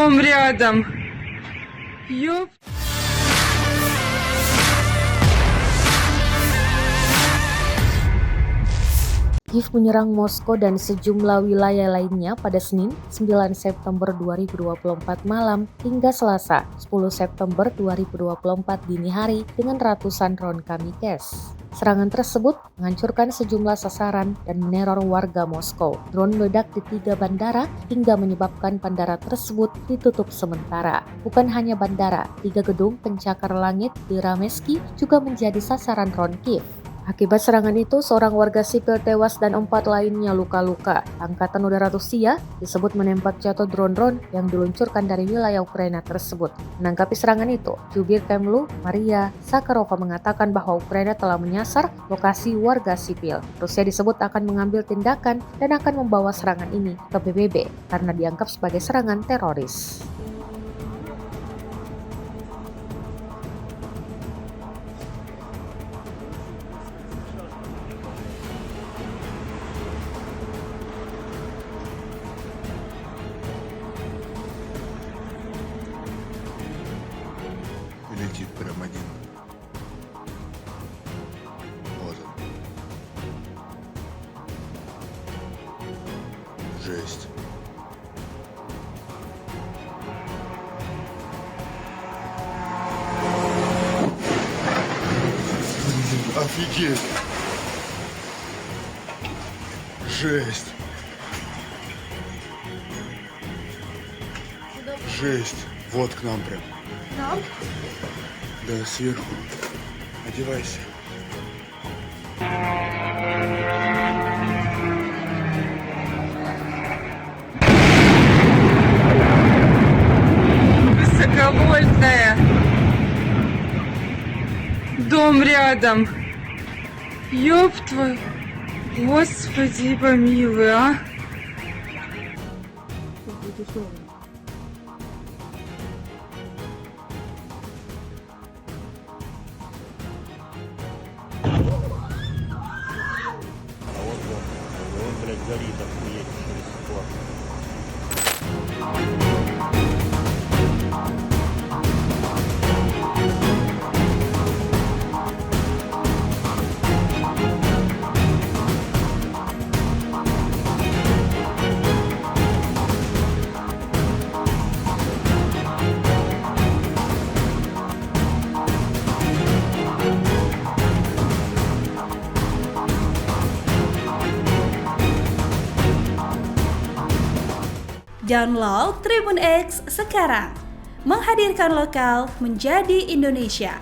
Дом рядом. Ёп. Kiev menyerang Moskow dan sejumlah wilayah lainnya pada Senin 9 September 2024 malam hingga Selasa 10 September 2024 dini hari dengan ratusan drone kamikze. Serangan tersebut menghancurkan sejumlah sasaran dan meneror warga Moskow. Drone meledak di 3 bandara hingga menyebabkan bandara tersebut ditutup sementara. Bukan hanya bandara, 3 gedung pencakar langit di Rameski juga menjadi sasaran drone Kiev. Akibat serangan itu, seorang warga sipil tewas dan 4 lainnya luka-luka. Angkatan Udara Rusia disebut menembak jatuh drone-drone yang diluncurkan dari wilayah Ukraina tersebut. Menanggapi serangan itu, Jubir Kremlu Maria Zakharova mengatakan bahwa Ukraina telah menyasar lokasi warga sipil. Rusia disebut akan mengambil tindakan dan akan membawa serangan ini ke PBB karena dianggap sebagai serangan teroris. Летит прям один. Вот он. Жесть. Офигеть. Жесть. Жесть. Вот к нам прям. Нам? Да, сверху. Одевайся. Высоковольтная. Дом рядом. Ёб твою. Господи помилуй, а. Он, блядь, горит охуеть до сих пор. Download Tribun X sekarang, menghadirkan lokal menjadi Indonesia.